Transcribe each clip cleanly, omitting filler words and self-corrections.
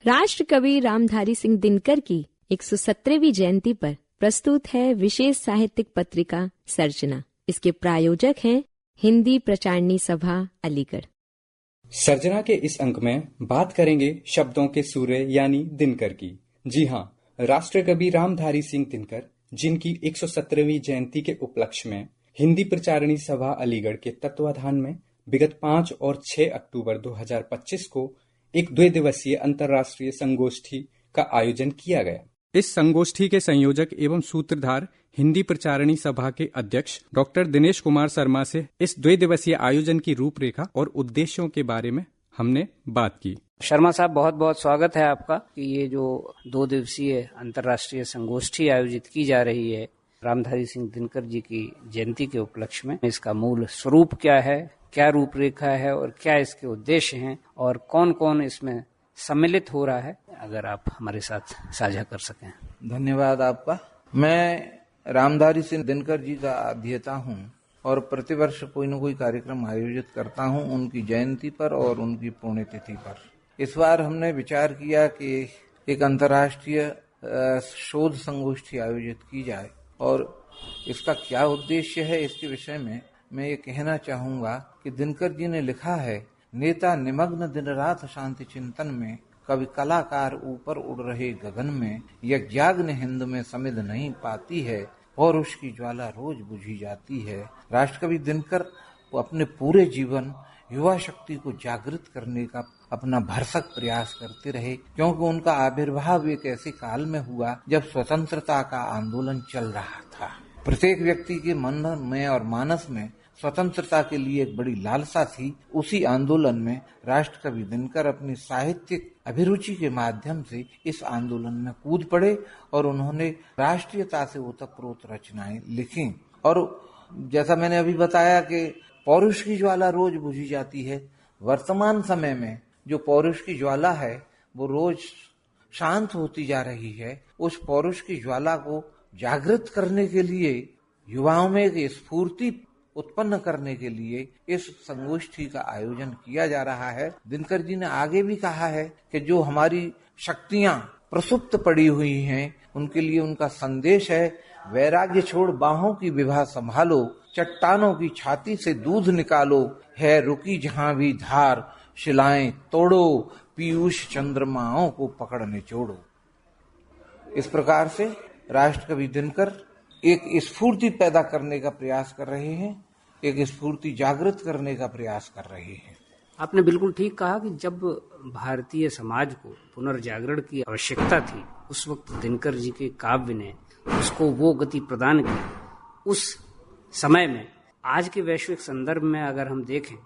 राष्ट्र कवि रामधारी सिंह दिनकर की 117वीं जयंती पर प्रस्तुत है विशेष साहित्यिक पत्रिका सर्जना। इसके प्रायोजक हैं हिंदी प्रचारणी सभा अलीगढ़। सर्जना के इस अंक में बात करेंगे शब्दों के सूर्य यानी दिनकर की। जी हाँ, राष्ट्र कवि रामधारी सिंह दिनकर, जिनकी 117वीं जयंती के उपलक्ष्य में हिंदी प्रचारणी सभा अलीगढ़ के तत्वाधान में विगत 5 और 6 अक्टूबर 2025 को एक 2 दिवसीय अंतर्राष्ट्रीय संगोष्ठी का आयोजन किया गया। इस संगोष्ठी के संयोजक एवं सूत्रधार हिंदी प्रचारणी सभा के अध्यक्ष डॉक्टर दिनेश कुमार शर्मा से इस 2 दिवसीय आयोजन की रूपरेखा और उद्देश्यों के बारे में हमने बात की। शर्मा साहब, बहुत बहुत स्वागत है आपका कि ये जो 2 दिवसीय अंतर्राष्ट्रीय संगोष्ठी आयोजित की जा रही है रामधारी सिंह दिनकर जी की जयंती के उपलक्ष्य में, इसका मूल स्वरूप क्या है, क्या रूपरेखा है और क्या इसके उद्देश्य हैं और कौन कौन इसमें सम्मिलित हो रहा है, अगर आप हमारे साथ साझा कर सकें। धन्यवाद आपका। मैं रामधारी सिंह दिनकर जी का अध्येता हूँ और प्रतिवर्ष कोई न कोई कार्यक्रम आयोजित करता हूँ उनकी जयंती पर और उनकी पुण्यतिथि पर। इस बार हमने विचार किया कि एक अंतर्राष्ट्रीय शोध संगोष्ठी आयोजित की जाए और इसका क्या उद्देश्य है, इसके विषय में मैं ये कहना चाहूंगा कि दिनकर जी ने लिखा है, नेता निमग्न दिन रात शांति चिंतन में, कवि कलाकार ऊपर उड़ रहे गगन में, यज्ञाग्नि हिंद में समिध नहीं पाती है, पौरुष की ज्वाला रोज बुझी जाती है। राष्ट्रकवि दिनकर अपने पूरे जीवन युवा शक्ति को जागृत करने का अपना भरसक प्रयास करते रहे, क्योंकि उनका आविर्भाव एक ऐसे काल में हुआ जब स्वतंत्रता का आंदोलन चल रहा था। प्रत्येक व्यक्ति के मन में और मानस में स्वतंत्रता के लिए एक बड़ी लालसा थी। उसी आंदोलन में राष्ट्रकवि दिनकर अपनी साहित्यिक अभिरुचि के माध्यम से इस आंदोलन में कूद पड़े और उन्होंने राष्ट्रीयता से ओतप्रोत रचनाएं लिखी। और जैसा मैंने अभी बताया कि पौरुष की ज्वाला रोज बुझी जाती है, वर्तमान समय में जो पौरुष की ज्वाला है वो रोज शांत होती जा रही है। उस पौरुष की ज्वाला को जागृत करने के लिए, युवाओं में एक स्फूर्ति उत्पन्न करने के लिए इस संगोष्ठी का आयोजन किया जा रहा है। दिनकर जी ने आगे भी कहा है कि जो हमारी शक्तियां प्रसुप्त पड़ी हुई हैं उनके लिए उनका संदेश है, वैराग्य छोड़ बाहों की विभा संभालो, चट्टानों की छाती से दूध निकालो, है रुकी जहां भी धार, शिलाएं तोड़ो, पीयूष चंद्रमाओं को पकड़ निचोड़ो। इस प्रकार से राष्ट्रकवि दिनकर एक स्फूर्ति पैदा करने का प्रयास कर रहे हैं, एक स्फूर्ति जागृत करने का प्रयास कर रहे हैं। आपने बिल्कुल ठीक कहा कि जब भारतीय समाज को पुनर्जागरण की आवश्यकता थी, उस वक्त दिनकर जी के काव्य ने उसको वो गति प्रदान की। उस समय में आज के वैश्विक संदर्भ में अगर हम देखें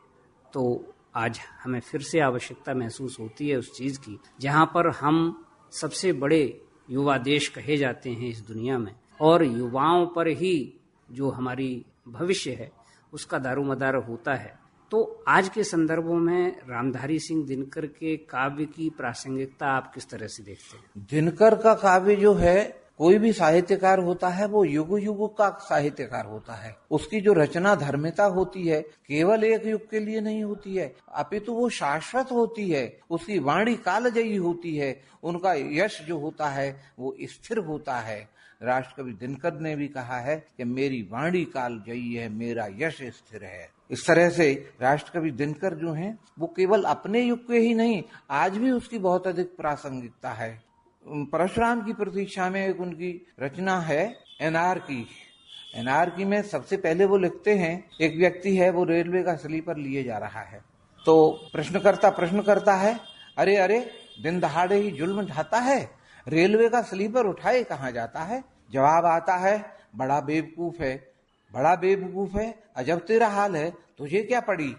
तो आज हमें फिर से आवश्यकता महसूस होती है उस चीज की, जहां पर हम सबसे बड़े युवा देश कहे जाते हैं इस दुनिया में, और युवाओं पर ही जो हमारी भविष्य है उसका दारोमदार होता है। तो आज के संदर्भों में रामधारी सिंह दिनकर के काव्य की प्रासंगिकता आप किस तरह से देखते हैं? दिनकर का काव्य जो है, कोई भी साहित्यकार होता है वो युग युग का साहित्यकार होता है। उसकी जो रचना धर्मिता होती है केवल एक युग के लिए नहीं होती है, अपितु वो शाश्वत होती है। उसकी वाणी कालजयी होती है। उनका यश जो होता है वो स्थिर होता है। राष्ट्रकवि दिनकर ने भी कहा है कि मेरी वाणी कालजयी है, मेरा यश स्थिर है। इस तरह से राष्ट्रकवि दिनकर जो हैं वो केवल अपने युग के ही नहीं, आज भी उसकी बहुत अधिक प्रासंगिकता है। परशुराम की प्रतीक्षा में एक उनकी रचना है एनार्की। एनार्की में सबसे पहले वो लिखते हैं, एक व्यक्ति है वो रेलवे का स्लीपर लिए जा रहा है, तो प्रश्नकर्ता प्रश्न करता है, अरे अरे दिन दहाड़े ही जुल्म ढाता है, रेलवे का स्लीपर उठाए कहाँ जाता है? जवाब आता है, बड़ा बेवकूफ है, बड़ा बेवकूफ है, अजब तेरा हाल है, तुझे क्या पड़ी,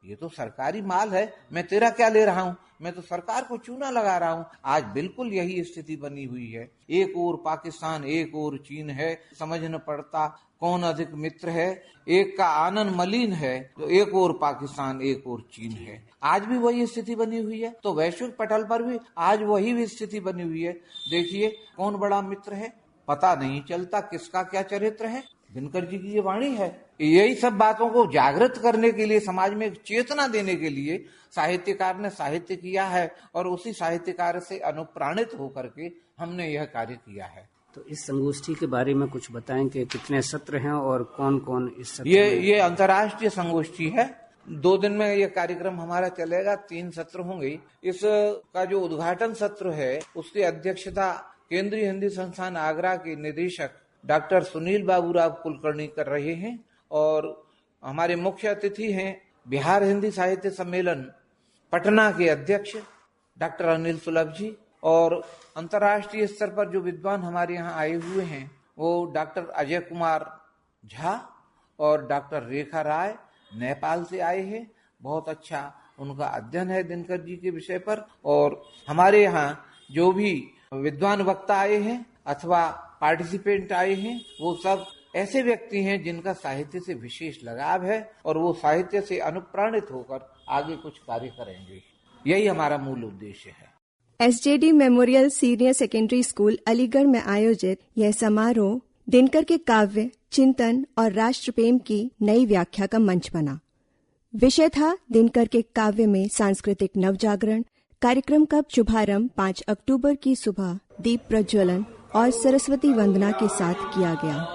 ये तो सरकारी माल है, मैं तेरा क्या ले रहा हूँ, मैं तो सरकार को चूना लगा रहा हूँ। आज बिल्कुल यही स्थिति बनी हुई है। एक ओर पाकिस्तान, एक ओर चीन है, समझ न पड़ता कौन अधिक मित्र है। एक का आनंद मलिन है, तो एक ओर पाकिस्तान, एक ओर चीन है। आज भी वही स्थिति बनी हुई है। तो वैश्विक पटल पर भी आज वही स्थिति बनी हुई है। देखिए कौन बड़ा मित्र है, पता नहीं चलता किसका क्या चरित्र है। दिनकर जी की ये वाणी है। यही सब बातों को जागृत करने के लिए, समाज में एक चेतना देने के लिए साहित्यकार ने साहित्य किया है और उसी साहित्यकार से अनुप्राणित होकर के हमने यह कार्य किया है। तो इस संगोष्ठी के बारे में कुछ बताएं कि कितने सत्र हैं और कौन कौन इस सत्र ये अंतर्राष्ट्रीय संगोष्ठी है। 2 दिन में यह कार्यक्रम हमारा चलेगा, 3 सत्र होंगे। इसका जो उद्घाटन सत्र है उसकी अध्यक्षता केंद्रीय हिंदी संस्थान आगरा के निदेशक डॉक्टर सुनील बाबूराव कुलकर्णी कर रहे हैं और हमारे मुख्य अतिथि हैं बिहार हिंदी साहित्य सम्मेलन पटना के अध्यक्ष डॉक्टर अनिल सुलभ जी, और अंतर्राष्ट्रीय स्तर पर जो विद्वान हमारे यहाँ आए हुए हैं वो डॉक्टर अजय कुमार झा और डॉक्टर रेखा राय नेपाल से आए हैं। बहुत अच्छा उनका अध्ययन है दिनकर जी के विषय पर। और हमारे यहाँ जो भी विद्वान वक्ता आए हैं अथवा पार्टिसिपेंट आए हैं वो सब ऐसे व्यक्ति हैं जिनका साहित्य से विशेष लगाव है और वो साहित्य से अनुप्राणित होकर आगे कुछ कार्य करेंगे। यही हमारा मूल उद्देश्य है। SJD memorial senior secondary school Aligarh में आयोजित यह समारोह दिनकर के काव्य, चिंतन और राष्ट्र प्रेम की नई व्याख्या का मंच बना। विषय था दिनकर के काव्य में सांस्कृतिक नवजागरण। कार्यक्रम का शुभारंभ 5 अक्टूबर की सुबह दीप प्रज्वलन और सरस्वती वंदना के साथ किया गया।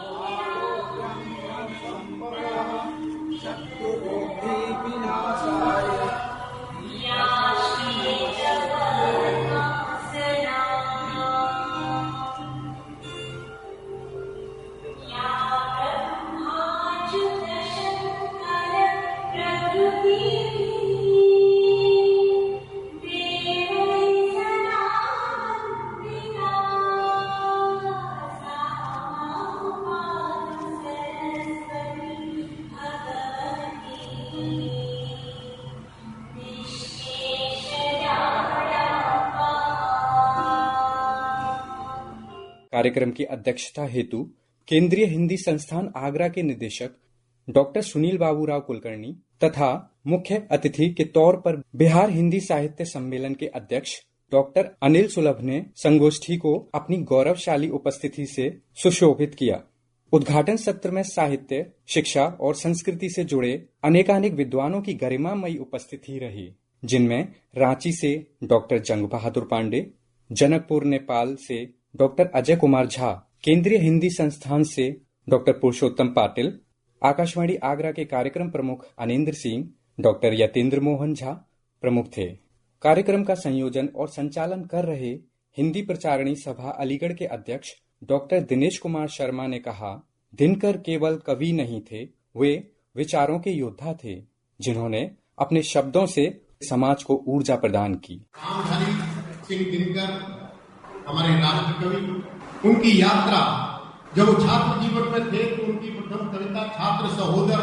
कार्यक्रम की अध्यक्षता हेतु केंद्रीय हिंदी संस्थान आगरा के निदेशक डॉक्टर सुनील बाबूराव कुलकर्णी तथा मुख्य अतिथि के तौर पर बिहार हिंदी साहित्य सम्मेलन के अध्यक्ष डॉक्टर अनिल सुलभ ने संगोष्ठी को अपनी गौरवशाली उपस्थिति से सुशोभित किया। उद्घाटन सत्र में साहित्य, शिक्षा और संस्कृति से जुड़े अनेकानेक विद्वानों की गरिमामयी उपस्थिति रही, जिनमें रांची से डॉक्टर जंग बहादुर पांडे, जनकपुर नेपाल से डॉक्टर अजय कुमार झा, केंद्रीय हिंदी संस्थान से डॉक्टर पुरुषोत्तम पाटिल, आकाशवाणी आगरा के कार्यक्रम प्रमुख अनिंद्र सिंह, डॉक्टर यतेंद्र मोहन झा प्रमुख थे। कार्यक्रम का संयोजन और संचालन कर रहे हिंदी प्रचारणी सभा अलीगढ़ के अध्यक्ष डॉक्टर दिनेश कुमार शर्मा ने कहा, दिनकर केवल कवि नहीं थे, वे विचारों के योद्धा थे, जिन्होंने अपने शब्दों से समाज को ऊर्जा प्रदान की। रामधारी सिंह दिनकर हमारे राष्ट्र कवि, उनकी यात्रा जब छात्र जीवन में थे तो उनकी प्रथम कविता छात्र सहोदर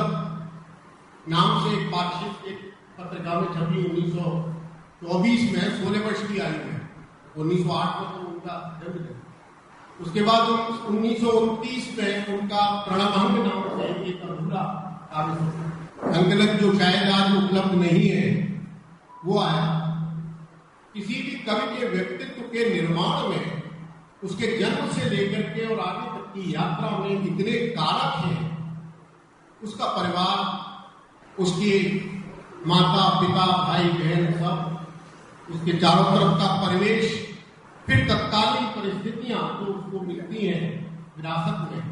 नाम से एक पाक्षिक एक पत्रिका में छपी 1924 में, 16 वर्ष की आयु में। 1908 में तो उनका जन्म था। उसके बाद 1929 में उनका प्रणभंग नाम से एक अधूरा काव्य संकलन जो शायद आज उपलब्ध नहीं है वो आया। किसी भी कवि के व्यक्तित्व के निर्माण में उसके जन्म से लेकर के और आगे तक की यात्रा में इतने कारक हैं। उसका परिवार, उसकी माता पिता भाई बहन सब, उसके चारों तरफ का परिवेश, फिर तत्कालीन परिस्थितियां जो उसको मिलती हैं विरासत में,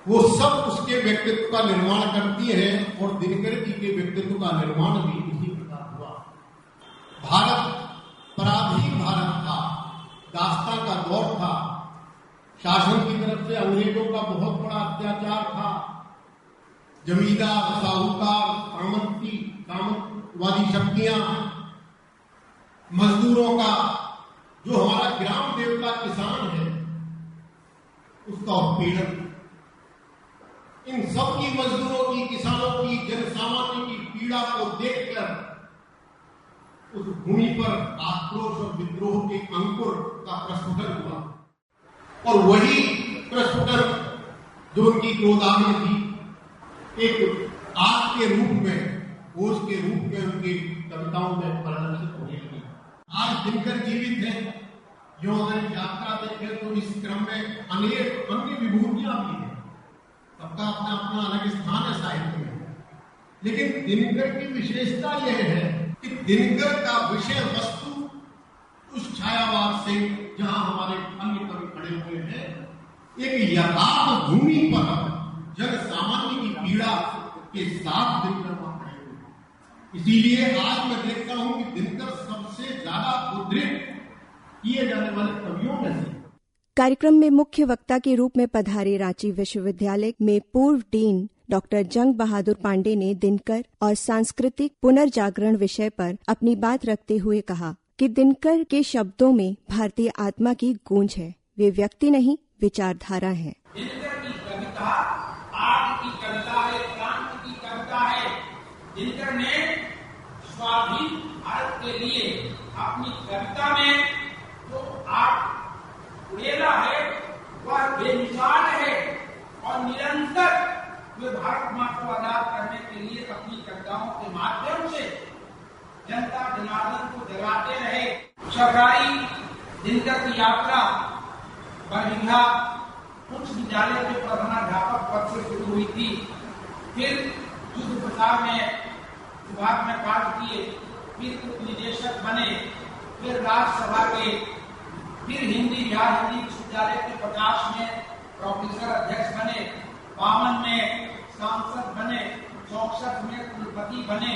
वो सब उसके व्यक्तित्व का निर्माण करती हैं। और दिनकर जी के व्यक्तित्व का निर्माण भी इसी प्रकार हुआ। भारत पराधीन भारत था, दास्तां का दौर था, शासन की तरफ से अंग्रेजों का बहुत बड़ा अत्याचार था, जमींदार, साहूकार, सामंतवादी शक्तियां, मजदूरों का, जो हमारा ग्राम देवता किसान है उसका उत्पीड़न, इन सब की, मजदूरों की, किसानों की, जनसामान्य की पीड़ा को देखकर उस भूमि पर आक्रोश और विद्रोह के अंकुर का प्रस्फुटन हुआ। और वही प्रस्फुटन जो उनकी क्रोधाग्नि थी, एक आग के रूप में, ओज के रूप में उनकी कविताओं में परिलक्षित होने लगी। आज दिनकर जीवित है, जो अगर यात्रा देखें तो इस क्रम में अनेक अन्य विभूतियां भी हैं सबका अपना अपना अलग स्थान है साहित्य में, लेकिन दिनकर की विशेषता यह है कि दिनकर का विषय वस्तु उस छायावाद से जहां हमारे अन्य कवि खड़े हुए हैं, एक यथार्थ भूमि पर जन सामान्य की पीड़ा के साथ दिनकर वहां खड़े हुए। इसीलिए आज मैं देखता हूं कि दिनकर सबसे ज्यादा उद्धृत किए जाने वाले कवियों में से। कार्यक्रम में मुख्य वक्ता के रूप में पधारे रांची विश्वविद्यालय में पूर्व डीन डॉक्टर जंग बहादुर पांडे ने दिनकर और सांस्कृतिक पुनर्जागरण विषय पर अपनी बात रखते हुए कहा कि दिनकर के शब्दों में भारतीय आत्मा की गूंज है। वे व्यक्ति नहीं, विचारधारा है। दिनकर की कविता आग की कविता है, क्रांति की कविता है। दिनकर ने स्वाधीन भारत के लिए अपनी कविता में जो आग उड़ेला है वह बेमिसाल है और निरंतर वे भारत माँ को आजाद करने के लिए अपनी कविताओं के माध्यम से जनता जनार्दन को जगाते रहे। सरकारी दिनकर की यात्रा बरहिंगा उच्च विद्यालय के प्रधानाध्यापक पद से शुरू हुई थी, फिर युद्ध प्रसार में विभाग में कार्य किए, फिर उप निदेशक बने, फिर राज्यसभा के, फिर हिंदी विश्वविद्यालय के 50 में प्रोफेसर अध्यक्ष बने, 52 में सांसद बने, 64 में कुलपति बने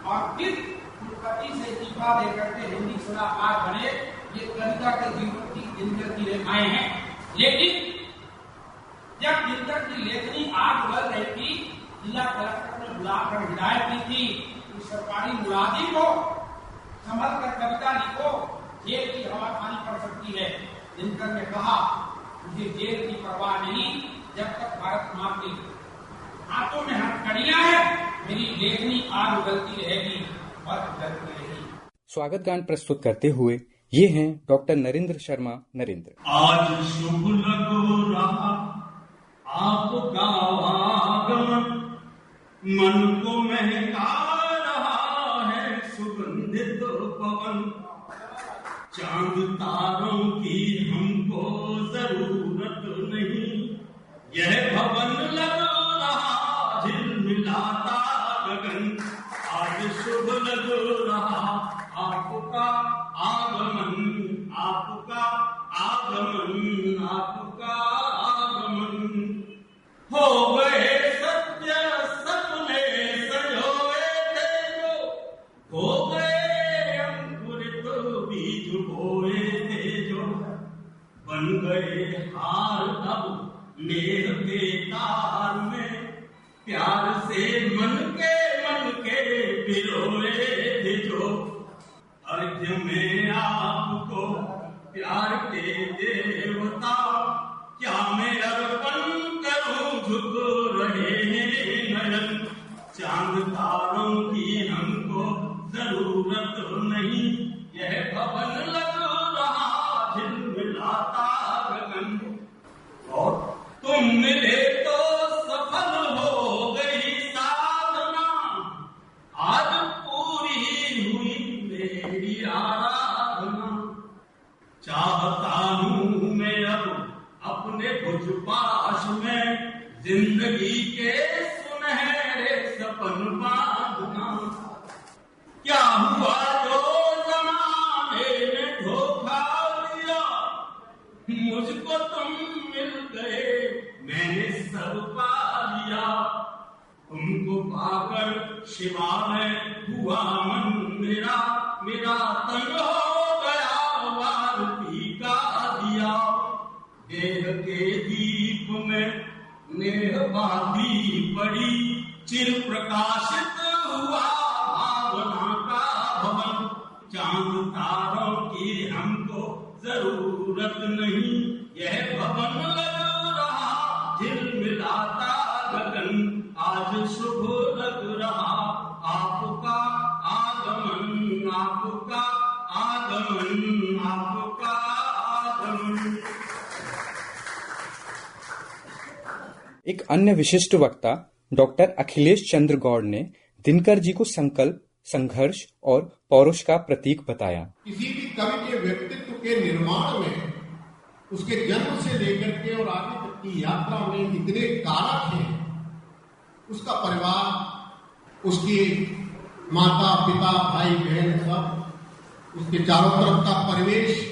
और फिर कुलपति से इस्तीफा देकर के हिंदी सलाहकार बने। ये कविता के जीवन की दिनकर की रेखाएं हैं। लेकिन जब दिनकर की लेखनी आग उगल रही थी, जिला कलेक्टर ने बुलाकर हिदायत दी थी कि सरकारी मुलाजिम को संभल कर कविता लिखो, जेल की हवा खानी पड़ सकती है। दिनकर ने कहा मुझे जेल की परवाह नहीं, जब तक भारत मां के हाथों में हथकड़ियां हैं मेरी लेखनी आग उगलती रहेगी और उगलती रहेगी। स्वागत गान प्रस्तुत करते हुए ये हैं डॉक्टर नरेंद्र शर्मा नरेंद्र। आज शुभ लग रहा आपका आगमन, मन को महका रहा है सुगंधित पवन, चांद तारों की हमको जरूरत नहीं, यह भवन लग रहा झिलमिलाता गगन, आज शुभ लग रहा आपका आगमन, आपका आगमन, आपका आगमन। हो गए सत्य सपने संजोए थे जो, हो गए अंकुरित बीज बोए थे जो, बन गए हार अब नेह के तार में, प्यार से मन के पिरोए थे जो, अर्घ्य में आपको प्यार के देवता, क्या मैं अर्पण करूं झुक रहे हैं नयन, चांद तारों की हमको जरूरत नहीं, यह भवन लग रहा झिलमिलाता गगन, और तुम मिले तो सफल हो गई साधना, आज पूरी हुई मेरी आराधना, चाहता हूँ मैं अब अपने भुजपाश में जिंदगी के सुनहरे सपन बांधना, क्या हुआ जो जमाने ने धोखा दिया, मुझको तुम मिल गए मैंने सब पा लिया, तुमको पाकर शिवालय हुआ मन मेरा, मेरा तन हो गया वाल्मीकि का दिया, देह के दीप में नेह बाती पड़ी, चिर प्रकाशित हुआ भावना का भवन, चांद तारों की हमको जरूरत नहीं, यह भवन लग रहा झिलमिलाता गगन, आज शुभ लग रहा आपका आगमन, आपका आगमन, आपका आगमन। एक अन्य विशिष्ट वक्ता डॉक्टर अखिलेश चंद्र गौड़ ने दिनकर जी को संकल्प, संघर्ष और पौरुष का प्रतीक बताया। किसी भी कवि के व्यक्तित्व के निर्माण में उसके जन्म से लेकर के और आगे तक की यात्रा में इतने कारक हैं, उसका परिवार, उसकी माता पिता भाई बहन सब, उसके चारों तरफ का परिवेश,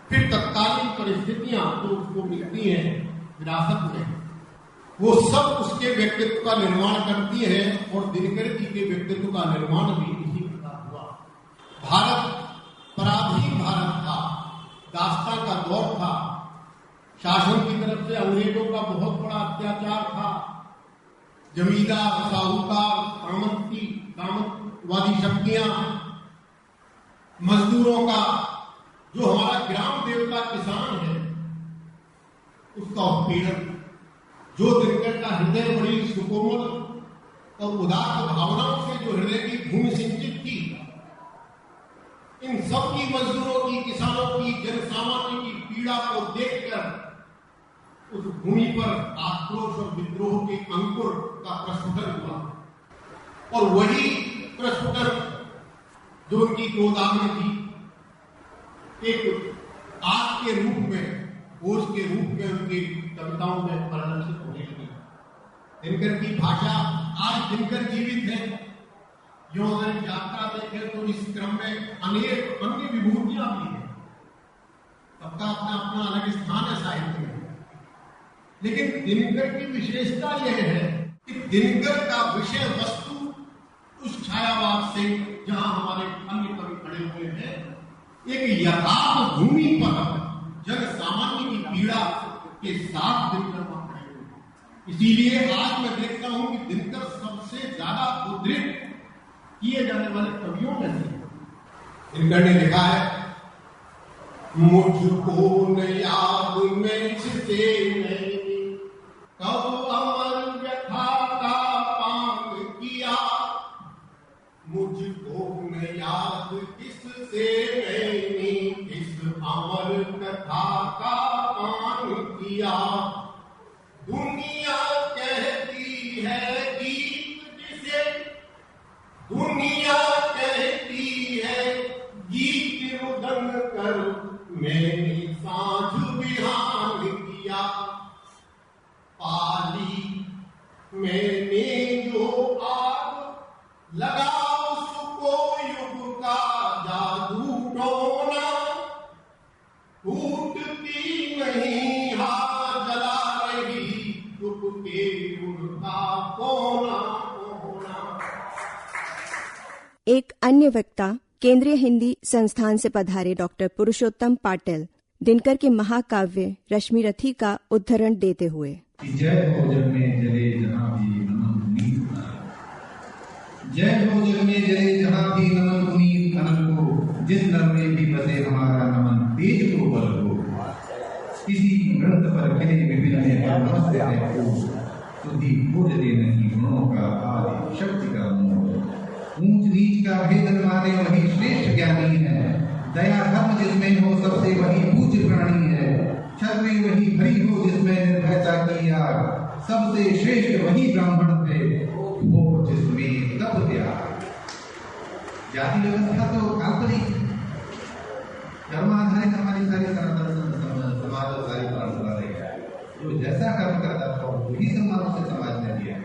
फिर तत्कालीन परिस्थितियां जो उसको मिलती हैं विरासत में, वो सब उसके व्यक्तित्व का निर्माण करती है। और दिनकर जी के व्यक्तित्व का निर्माण भी इसी प्रकार हुआ। भारत पराधीन भारत था, दास्तां का दौर था, शासन की तरफ से अंग्रेजों का बहुत बड़ा अत्याचार था, जमींदार साहूकार कामतवादी शक्तियां, मजदूरों का, जो हमारा ग्राम देवता किसान है उसका उत्पीड़न, जो दिनकर का हृदय बड़ी सुकोमल और उदार भावनाओं से जो हृदय की भूमि सिंचित थी, इन सब की, मजदूरों की, किसानों की, जन सामान्य की पीड़ा को देखकर उस भूमि पर आक्रोश और विद्रोह के अंकुर का प्रस्फुटन हुआ। और वही प्रस्फुटन जो उनकी गोदावरी थी, एक आग के रूप में, ओस के रूप में उनकी कविताओं में परिलक्षित होने लगी। दिनकर की भाषा आज दिनकर जीवित है। जो अगर यात्रा देखें तो इस क्रम में अनेक अन्य विभूतियां भी हैं, सबका अपना अपना अलग स्थान है साहित्य में। लेकिन दिनकर की विशेषता यह है कि दिनकर का विषय वस्तु उस छायावाद से, जहां हमारे अन्य कवि खड़े हुए हैं, एक यथार्थ भूमि पर जन सामान्य की पीड़ा के साथ दिनकर वहां खड़े हुए। इसीलिए आज मैं देखता हूं कि दिनकर सबसे ज्यादा उद्धृत किए जाने वाले कवियों में से। दिनकर ने लिखा है, मुझको न याद में से नहीं, कब अमर व्यथा का पान किया, मुझको न याद किससे मैंने इस अमर कथा का पान किया। दुनिया कहती है गीत जिसे, दुनिया कहती है गीत रुदन कर, मैंने साँझ बिहान किया। पाली मैंने जो आग लगा, उसको युग का जादू टोना, टूटती नहीं हाँ जला रही दुख के उड़ता कोना कोना। एक अन्य वक्ता केंद्रीय हिंदी संस्थान से पधारे डॉक्टर पुरुषोत्तम पाटिल दिनकर के महाकाव्य रश्मि रथी का उद्धरण देते हुए, जय हो जग में जले जहां भी नमन पुनीत अनल, जय हो जग में जले जहां भी नमन पुनीत अनल को, जिस नर में भी बसे हमारा नमन तेज को बल हो। किसी ग्रंथ पर खिले विभिन्न पर नमस्ते है को, सुधी खोज दे नहीं गुणों का आदि शक्ति का मोह। ऊंच नीच का भेदन माने वही श्रेष्ठ ज्ञानी है, दया धर्म जिसमें हो सबसे वही पूज्य प्राणी है। छत्र वही भरी हो जिसमें निर्भयता की आग, सबसे श्रेष्ठ वही ब्राह्मण थे वो जिसमें तप त्याग। जाति व्यवस्था तो काल्पनिक, कर्माधारित हमारी सारी सनातन समाज और सारी परंपरा रही है। जो जैसा कर्म करता था वही सम्मान से समाज ने दिया।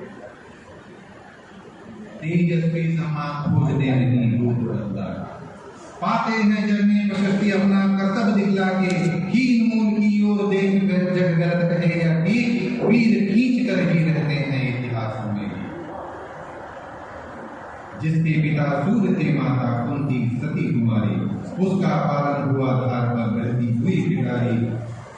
तेजस्वी सम्मान खोजते नहीं लोग रसदार, पाते हैं जग में प्रशस्ति अपना कर्तव्य दिखला के। हीन मूल की ओर देख कर जग गलत कहे या ठीक, वीर खींच कर ही रहते हैं इतिहासों में। जिसके पिता सूर्य थे माता कुंती सती कुमारी, उसका पालन हुआ धार पर बहती हुई पिटारी।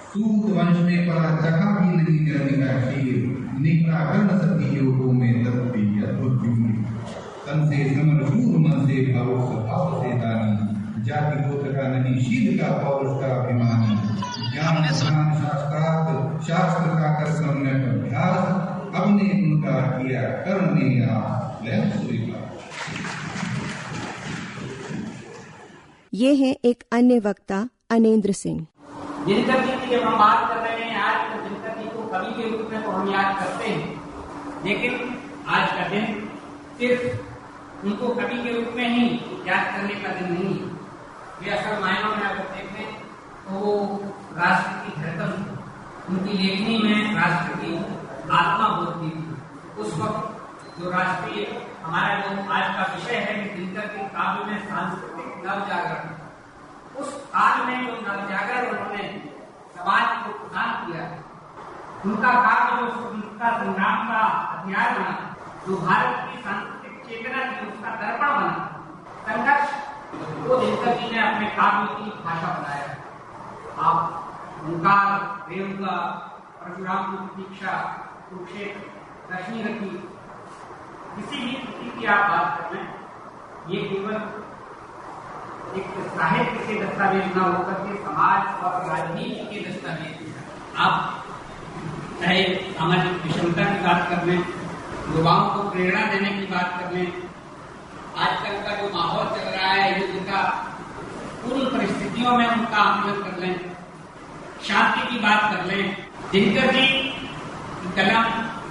सूत वंश में पड़ा चखा भी नहीं जरने का शीर, निपटा कर्ण सती योगों में तत्वी अद्भुत वीर। तन से समर शूर मन से भाव स्वभाव से दानी, जाति गोत्र का नहीं शील का पौरुष का अभिमानी। ज्ञान शास्त्रार्थ शास्त्र का कर समय अभ्यास, अपने उनका किया करने ये है एक अन्य वक्ता अनेंद्र सिंह। दिनकर जी की जब हम बात कर रहे हैं आज, तो दिनकर जी को कवि के रूप में तो हम याद करते हैं, लेकिन आज का दिन सिर्फ उनको कवि के रूप में ही याद करने का दिन नहीं है। वे असल मायनों में अगर देखें तो वो राष्ट्र की धड़कन थे, उनकी लेखनी में राष्ट्र की आत्मा बोलती थी। उस वक्त जो राष्ट्रीय हमारा जो आज का विषय है कि दिनकर के काव्य में सांस्कृतिक नवजागरण, उस काल में जो नवजागरण उन्होंने समाज को प्रदान किया है, उनका काव्य जो स्वतंत्रता संग्राम का हथियार बना, जो भारत की सांस्कृतिक चेतना थी उसका दर्पण बना, संघर्ष, वो दिनकर जी ने अपने काव्य की भाषा बनाया। आप ओंकार, रेणुका, परशुराम की प्रतीक्षा, कुरुक्षेत्र, रश्मि रखी, किसी भी कृति की आप बात कर लें, ये केवल एक साहित्य के दस्तावेज न होकर के समाज और राजनीति के दस्तावेज हैं। आप चाहे सामाजिक विषमता की बात कर लें, युवाओं को प्रेरणा देने की बात कर लें, आजकल का जो माहौल चल रहा है युद्ध का, उन परिस्थितियों में उनका आकलन कर लें, शांति की बात कर लें, दिनकर जी की कलम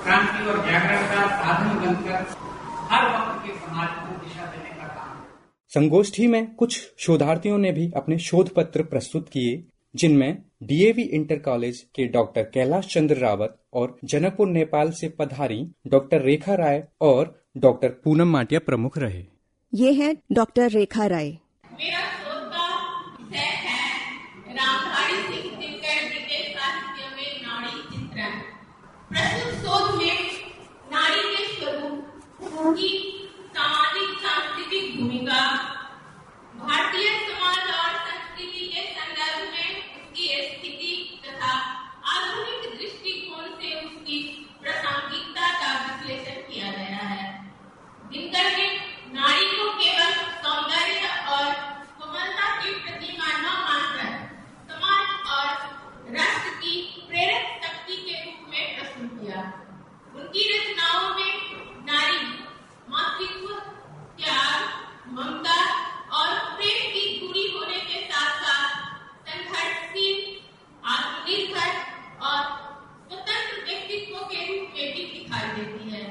क्रांति और जागरण का साधन बनकर हर वक्त के समाज को दिशा देने का काम। संगोष्ठी में कुछ शोधार्थियों ने भी अपने शोध पत्र प्रस्तुत किए, जिनमें डीएवी इंटर कॉलेज के डॉक्टर कैलाश चंद्र रावत और जनकपुर नेपाल से पधारी डॉक्टर रेखा राय और डॉक्टर पूनम माटिया प्रमुख रहे। ये है डॉक्टर रेखा राय। मेरा शोध का विषय है रामधारी सिंह दिनकर ब्रिटिश साहित्य में नारी चित्रण। प्रस्तुत शोध में नारी के स्वरूप, उनकी सामाजिक सांस्कृतिक भूमिका, भारतीय समाज और संस्कृति के संदर्भ में उसकी स्थिति तथा आधुनिक दृष्टिकोण से उसकी प्रासंगिकता का विश्लेषण किया गया है। दिनकर ने नारी को केवल सौंदर्य और कोमलता की प्रतिमा न मानकर समाज और राष्ट्र की प्रेरक शक्ति के रूप में प्रस्तुत किया। उनकी रचनाओं में नारी मातृत्व, त्याग, ममता और प्रेम की जुड़ी होने के साथ साथ संघर्षशील, आत्मनिर्भर और स्वतंत्र व्यक्तित्व के रूप में भी दिखाई देती है।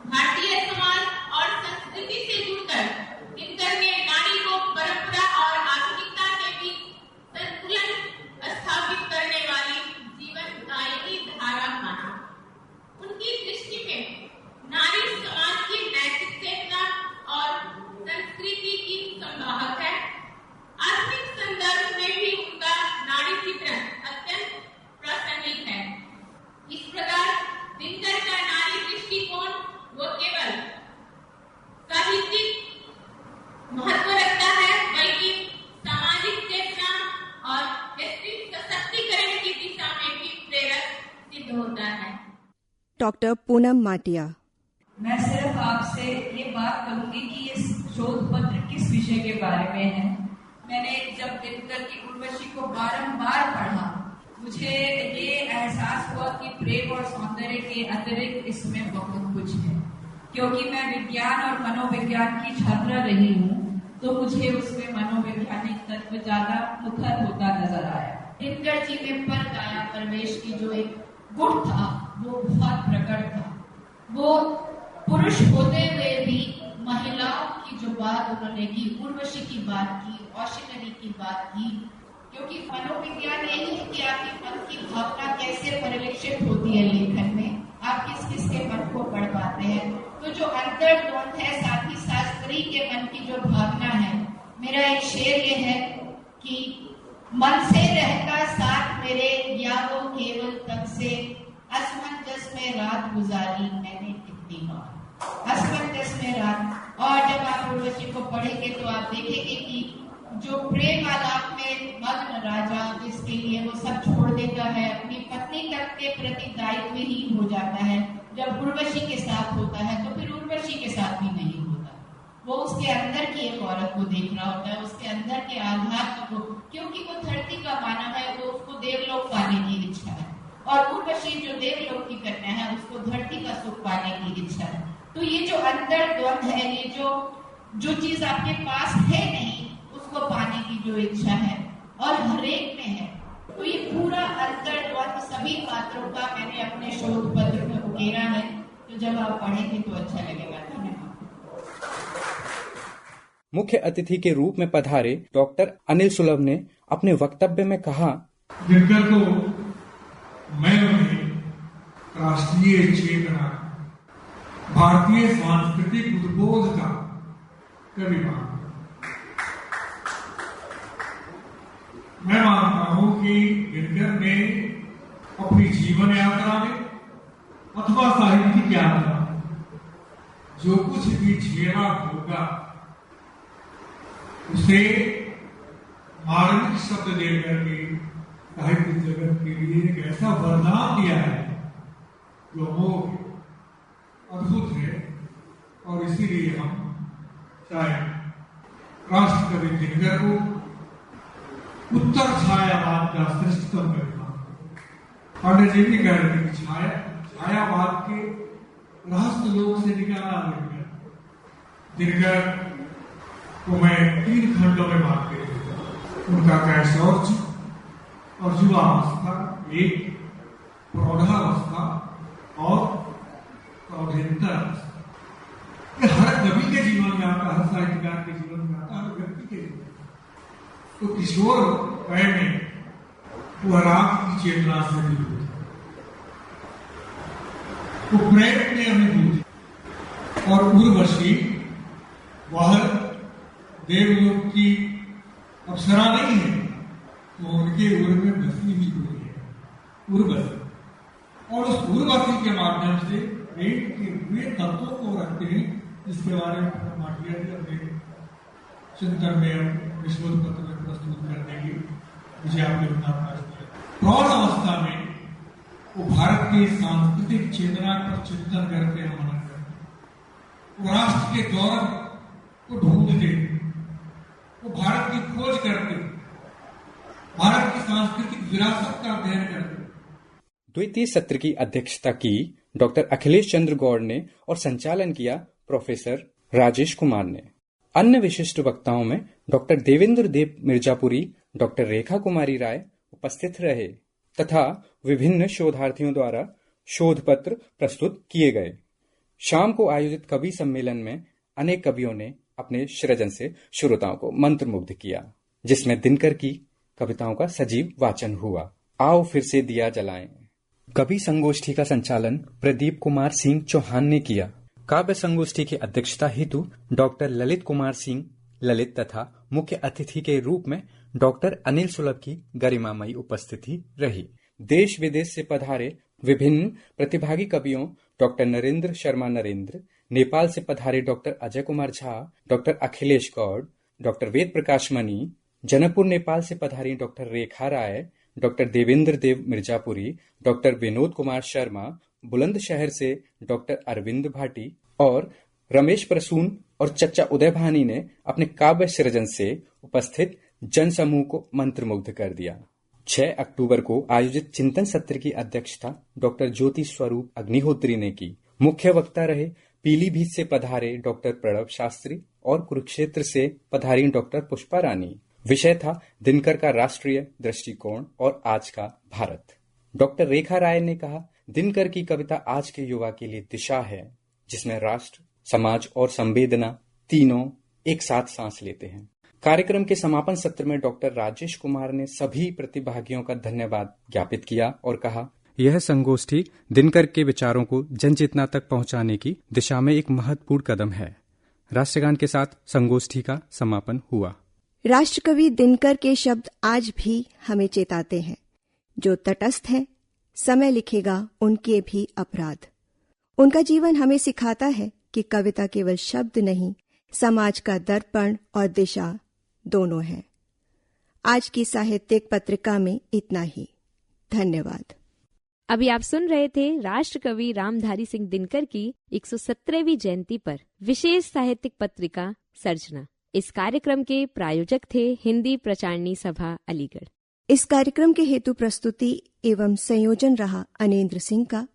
भारतीय समाज और संस्कृति से जुड़कर दिनकर ने नारी को परंपरा और आधुनिकता के बीच संतुलन स्थापित करने वाली जीवनदायिनी धारा माना। उनकी दृष्टि में नारी समाज की नैतिक चेतना और संस्कृति की संवाहक है। आधुनिक संदर्भ में भी उनका नारी चित्रण अत्यंत प्रासंगिक है। इस प्रकार दिनकर का नारी दृष्टिकोण वो केवल साहित्यिक महत्व रखता है, बल्कि सामाजिि चेतना और स्त्री सशक्तिकरण की दिशा में भी प्रेरक सिद्ध होता है। डॉक्टर पूनम माटिया। मैं सिर्फ आपसे ये बात करूंगी कि ये शोध पत्र किस विषय के बारे में है। मैंने जब दिनकर की उर्वशी को बारंबार पढ़ा, मुझे ये एहसास हुआ कि प्रेम और सौंदर्य के अतिरिक्त इसमें बहुत कुछ है। क्योंकि मैं विज्ञान और मनोविज्ञान की छात्रा रही हूँ, तो मुझे उसमें मनोवैज्ञानिक तत्व ज्यादा मुखर होता नजर आया। दिनकर जी में पर काया प्रवेश की जो एक गुण था वो बहुत प्रकट था। वो पुरुष होते हुए भी महिलाओं की जो बात उन्होंने की, उर्वशी की बात की, औशिनरी की बात की, क्योंकि मनोविज्ञान यही है कि आपके मन की भावना कैसे परिलक्षित होती है लेखन में, आप किस किस के मन को पढ़ पाते हैं। तो जो अंतर्द्वंद है, साथ ही साथ स्त्री के मन की जो भावना है, मेरा एक शेर ये है कि मन से रहता साथ मेरे, या वो केवल तब से असमंजस में रात गुजारी मैंने कितनी बार, असमंजस में रात। और जब आप उर्वशी को पढ़ेंगे तो आप देखेंगे कि जो प्रेम आलाप में मग्न राजा, जिसके लिए वो सब छोड़ देता है, अपनी पत्नी तक के प्रति दायित्वहीन हो जाता है, जब उर्वशी के साथ होता है तो फिर उर्वशी के साथ भी नहीं होता। वो उसके अंदर की एक औरत को देख रहा होता है, उसके अंदर के आध्यात्म को, क्योंकि वो धरती का मानव है, वो उसको देवलोक पाने की इच्छा है, और उर्वशी जो देवलोक की कन्या है उसको धरती का सुख पाने की इच्छा है। तो ये जो अंतर्द्वंद है, ये जो चीज आपके पास है नहीं, उसको पाने की जो इच्छा है, और हरेक में है। तो ये पूरा अंतर्द्वंद सभी पात्रों का मैंने अपने शोध पत्र में उकेरा है। तो जब आप पढ़ेंगे तो अच्छा लगेगा। धन्यवाद। मुख्य अतिथि के रूप में पधारे डॉक्टर अनिल सुलभ ने अपने वक्तव्य में कहा, दिनकर को मैं उन्हें राष्ट्रीय चेतना, भारतीय सांस्कृतिक उद्बोध का कवि मानता हूं। मैं मानता हूं कि दिनकर ने अपनी जीवन यात्रा में अथवा साहित्यिक यात्रा जो कुछ भी झेला होगा उसे मार्मिक शब्द देकर के साहित्य जगत के लिए एक ऐसा वरदान दिया है जो अमोघ अद्भुत है। और इसीलिए हम शायद राष्ट्र कवि दिनकर को उत्तर छायावाद का श्रेष्ठतम कवि मानते। पांडे जी भी कह रहे थे कि छायावाद के रहस्य लोक से निकाला दिनकर को मैं 3 खंडों में बात करूंगा। उनका कैशोर्य और युवावस्था, एक प्रौढ़ावस्था और प्रौढ़ेतर अवस्था। हर कवि के जीवन में आता, हर साहित्यकार के जीवन में आता, हर व्यक्ति के जीवन में। तो किशोर वय में वह रात की चेतना से अभिभूत है, वो प्रेम में अभिभूत और उर्वशी वह देवलोक की अप्सरा नहीं है, तो उनके उर्व में बसी ही हुई है उर्वशी। और उस उर्वशी के माध्यम से प्रेम के वे तत्वों को रखते हैं जिसके बारे में माटिया जी अपने चिंतन में विश्वोध पत्र में प्रस्तुत करने की मुझे आपने उतना प्रश्न किया। प्रौढ़ अवस्था में वो भारत की सांस्कृतिक चेतना पर चिंतन करते हैं, मनन करते हैं। वो राष्ट्र के गौरव को ढूंढते, वो भारत की खोज करते, भारत की सांस्कृतिक विरासत का अध्ययन करते। द्वितीय सत्र की अध्यक्षता की डॉक्टर अखिलेश चंद्र गौड़ ने और संचालन किया प्रोफेसर राजेश कुमार ने। अन्य विशिष्ट वक्ताओं में डॉक्टर देवेंद्र देव मिर्जापुरी, डॉक्टर रेखा कुमारी राय उपस्थित रहे तथा विभिन्न शोधार्थियों द्वारा शोध पत्र प्रस्तुत किए गए। शाम को आयोजित कवि सम्मेलन में अनेक कवियों ने अपने सृजन से श्रोताओं को मंत्रमुग्ध किया, जिसमें दिनकर की कविताओं का सजीव वाचन हुआ। आओ फिर से दिया जलाएं। कवि संगोष्ठी का संचालन प्रदीप कुमार सिंह चौहान ने किया। काव्य संगोष्ठी की अध्यक्षता हेतु डॉक्टर ललित कुमार सिंह ललित तथा मुख्य अतिथि के रूप में डॉक्टर अनिल सुलभ की गरिमामयी उपस्थिति रही। देश विदेश से पधारे विभिन्न प्रतिभागी कवियों डॉक्टर नरेंद्र शर्मा नरेंद्र, नेपाल से पधारे doctor Ajay Kumar Jha, doctor Akhilesh Gaur, doctor Ved Prakash Mani, Janakpur Nepal से पधारी doctor Rekha Rai, doctor Devendra Dev Mirzapuri, doctor Vinod Kumar Sharma, Bulandshahr से डॉक्टर अरविंद भाटी और रमेश प्रसून और चच्चा उदय भानी ने अपने काव्य सृजन से उपस्थित जनसमूह को मंत्रमुग्ध कर दिया। 6 अक्टूबर को आयोजित चिंतन सत्र की अध्यक्षता डॉक्टर ज्योति स्वरूप अग्निहोत्री ने की। मुख्य वक्ता रहे पीलीभीत से पधारे डॉक्टर प्रणव शास्त्री और कुरुक्षेत्र से पधारी डॉक्टर पुष्पा रानी। विषय था दिनकर का राष्ट्रीय दृष्टिकोण और आज का भारत। डॉक्टर रेखा राय ने कहा, दिनकर की कविता आज के युवा के लिए दिशा है, जिसमें राष्ट्र, समाज और संवेदना तीनों एक साथ सांस लेते हैं। कार्यक्रम के समापन सत्र में डॉक्टर राजेश कुमार ने सभी प्रतिभागियों का धन्यवाद ज्ञापित किया और कहा, यह संगोष्ठी दिनकर के विचारों को जन चेतना तक पहुंचाने की दिशा में एक महत्वपूर्ण कदम है। राष्ट्रगान के साथ संगोष्ठी का समापन हुआ। राष्ट्रकवि दिनकर के शब्द आज भी हमें चेताते हैं, जो तटस्थ है समय लिखेगा उनके भी अपराध। उनका जीवन हमें सिखाता है कि कविता केवल शब्द नहीं, समाज का दर्पण और दिशा दोनों है। आज की साहित्यिक पत्रिका में इतना ही। धन्यवाद। अभी आप सुन रहे थे राष्ट्रकवि रामधारी सिंह दिनकर की 117वीं जयंती पर विशेष साहित्यिक पत्रिका सर्जना। इस कार्यक्रम के प्रायोजक थे हिंदी प्रचारणी सभा अलीगढ़। इस कार्यक्रम के हेतु प्रस्तुति एवं संयोजन रहा अनेंद्र सिंह का।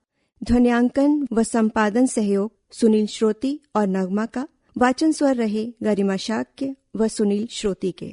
ध्वन्यांकन व संपादन सहयोग सुनील श्रोती और नगमा का। वाचन स्वर रहे गरिमा शाक्य व सुनील श्रोती के।